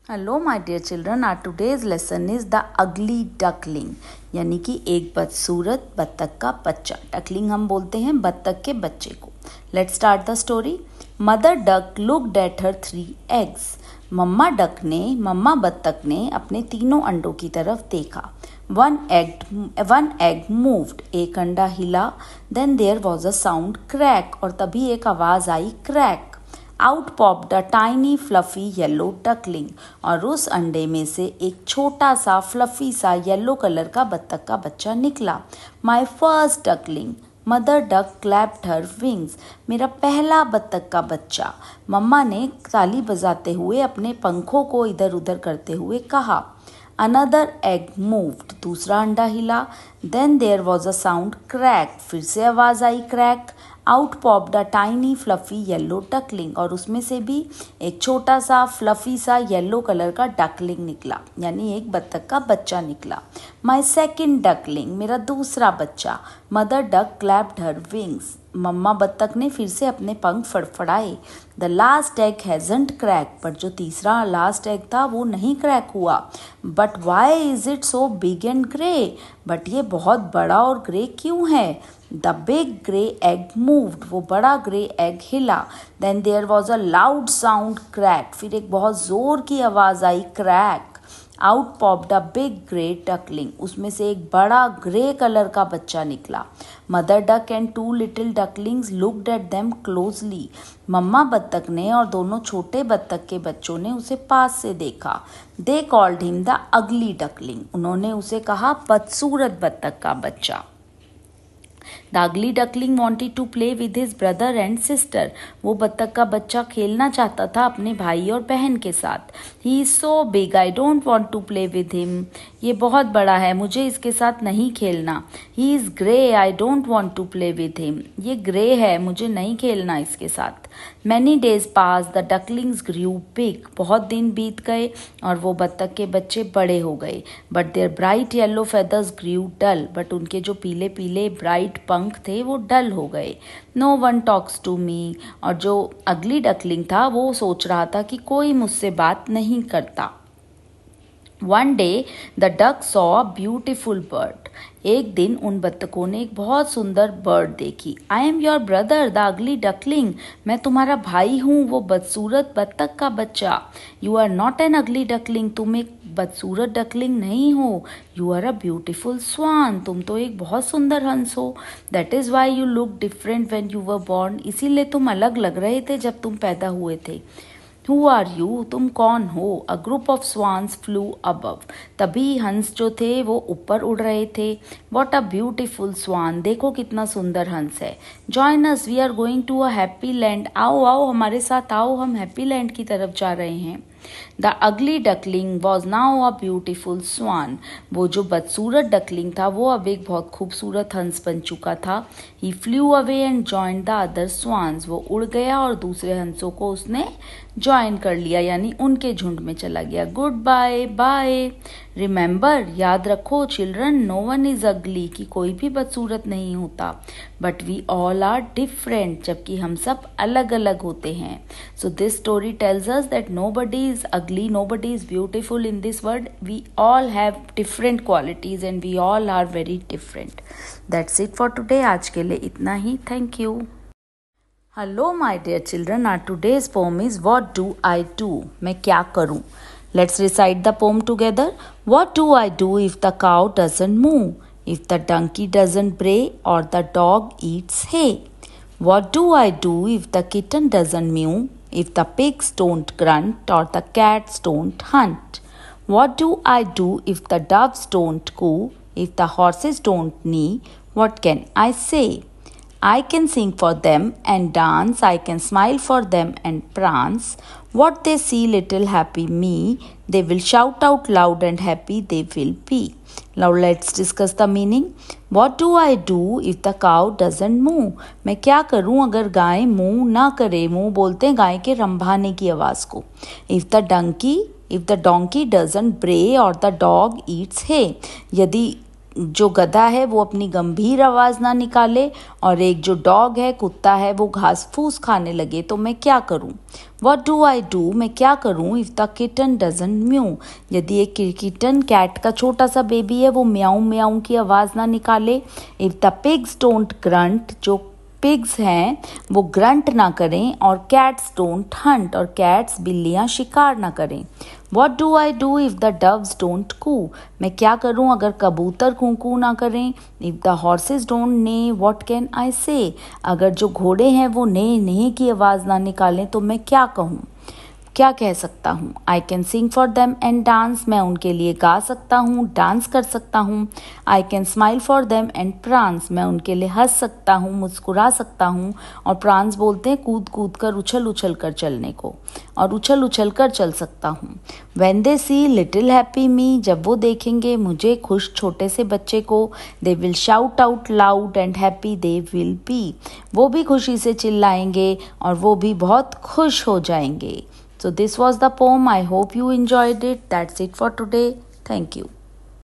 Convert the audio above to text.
Hello my dear children, our today's lesson is the ugly duckling, यानी कि एक बदसूरत बत्तख का बच्चा। डकलिंग हम बोलते हैं बत्तख के बच्चे को। Let's start the story. Mother duck looked at her 3 eggs. Mamma बत्तख ने अपने तीनों अंडों की तरफ देखा। वन एग मूव्ड, एक अंडा हिला। Then there was a sound crack, और तभी एक आवाज आई crack. Out popped a tiny fluffy yellow duckling, और उस अंडे में से एक छोटा सा फ्लफी सा येलो कलर का बत्तख का बच्चा निकला। My first duckling, mother duck clapped her wings. मेरा पहला बत्तख का बच्चा, मम्मा ने ताली बजाते हुए अपने पंखों को इधर उधर करते हुए कहा। अनदर एग मूव्ड, दूसरा अंडा हिला। Then there was a sound crack, फिर से आवाज आई crack. Out popped a tiny fluffy yellow duckling, और उसमें से भी एक छोटा सा फ्लफी सा येलो कलर का डकलिंग निकला, यानी एक बत्तख का बच्चा निकला। माई सेकेंड डकलिंग, मेरा दूसरा बच्चा। Mother duck clapped her wings, mamma बत्तख ने फिर से अपने पंख फड़फड़ाए। The last egg hasn't crack, but जो तीसरा लास्ट एग था वो नहीं क्रैक हुआ। But why is it so big and grey, but ये बहुत बड़ा और ग्रे क्यों है। The big grey egg moved, वो बड़ा ग्रे एग हिला। Then there was a loud sound crack, फिर एक बहुत जोर की आवाज आई crack. Out popped a big grey duckling, उसमें से एक बड़ा ग्रे कलर का बच्चा निकला। Mother duck and 2 little ducklings looked at them closely, mamma बत्तख ने और दोनों छोटे बत्तख के बच्चों ने उसे पास से देखा। They called him the ugly duckling, उन्होंने उसे कहा बदसूरत बत्तख का बच्चा। The ugly duckling wanted to play with his brother and sister, वो बत्तख का बच्चा खेलना चाहता था अपने भाई और बहन के साथ। He is so big, I don't want to play with him, ये बहुत बड़ा है, मुझे इसके साथ नहीं खेलना। He is grey, I don't want to play with him, ये ग्रे है, मुझे नहीं खेलना इसके साथ। Many days pass, the ducklings grew big, बहुत दिन बीत गए और वो बत्तख के बच्चे बड़े हो गए। But their bright yellow feathers grew dull, but उनके जो पीले पीले ब्राइट पंख थे वो डल हो गए। No one talks to me, और जो अगली डकलिंग था वो सोच रहा था कि कोई मुझसे बात नहीं करता। One day the duck saw a beautiful bird, एक दिन उन बत्तखों ने एक बहुत सुंदर बर्ड देखी। I am your brother the ugly duckling, मैं तुम्हारा भाई हूँ वो बदसूरत बत्तख का बच्चा। You are not an ugly duckling, तुम एक बदसूरत डकलिंग नहीं हो। You are a beautiful swan, तुम तो एक बहुत सुंदर हंस हो। That is why you look different when you were born, इसीलिए तुम अलग लग रहे थे जब तुम पैदा हुए थे। Who are you? तुम कौन हो? A group of swans flew above. तभी हंस जो थे वो ऊपर उड़ रहे थे। What a beautiful swan! देखो कितना सुंदर हंस है। Join us, we are going to a happy land. आओ आओ हमारे साथ आओ, हम हैप्पी लैंड की तरफ जा रहे हैं। The ugly duckling was now a beautiful swan, वो जो बदसूरत डकलिंग था वो अब एक बहुत खूबसूरत हंस बन चुका था। He flew away and join the other swans, वो उड़ गया और दूसरे हंसों को उसने ज्वाइन कर लिया, यानी उनके झुंड में चला गया। Good bye bye. रिमेंबर, याद रखो चिल्ड्रन, नो वन इज अगली, कि कोई भी बदसूरत नहीं होता। But we all are different, जबकि हम सब अलग अलग होते हैं। So this story tells us that nobody is ugly, nobody is beautiful in this world. We all have different qualities and we all are very different. That's it for today. आज के लिए इतना ही. Thank you. Hello my dear children. Our today's poem is What do I do? मैं क्या करूँ? Let's recite the poem together. What do I do if the cow doesn't moo? If the donkey doesn't bray or the dog eats hay? What do I do if the kitten doesn't mew? If the pigs don't grunt or the cats don't hunt? What do I do if the doves don't coo? If the horses don't neigh? What can I say? I can sing for them and dance, I can smile for them and prance. What they see little happy me, they will shout out loud and happy they will be. Now let's discuss the meaning. What do I do if the cow doesn't moo? मैं क्या करूं अगर गाय मूँ ना करे? मूँ बोलते हैं गाय के रंभाने की आवाज़ को। If the donkey doesn't bray or the dog eats hay, यदि जो गधा है वो अपनी गंभीर आवाज़ ना निकाले और एक जो डॉग है, कुत्ता है, वो घास फूस खाने लगे तो मैं क्या करूं? What do I do? मैं क्या करूं? If the kitten doesn't mew, यदि एक किटन कैट का छोटा सा बेबी है वो म्याऊं म्याऊं की आवाज़ ना निकाले। If the pigs don't grunt, जो पिग्स हैं वो ग्रंट ना करें, और कैट्स डोंट हंट, और कैट्स बिल्लियाँ शिकार ना करें। What do I do if the doves don't coo? मैं क्या करूं अगर कबूतर कूं ना करें? If the horses don't neigh, what can I say? अगर जो घोड़े हैं वो नेह की आवाज़ ना निकालें तो मैं क्या कहूँ, क्या कह सकता हूँ? I can sing for them and dance, मैं उनके लिए गा सकता हूँ, डांस कर सकता हूँ। I can smile for them and prawns, मैं उनके लिए हंस सकता हूँ, मुस्कुरा सकता हूँ। और प्रांस बोलते हैं कूद कूद कर, उछल उछल कर चलने को, और उछल उछल कर चल सकता हूँ। When they see little happy me, जब वो देखेंगे मुझे खुश छोटे से बच्चे को, they will shout out loud and happy they will be, वो भी खुशी से चिल्लाएंगे और वो भी बहुत खुश हो जाएंगे। So this was the poem. I hope you enjoyed it. That's it for today. Thank you.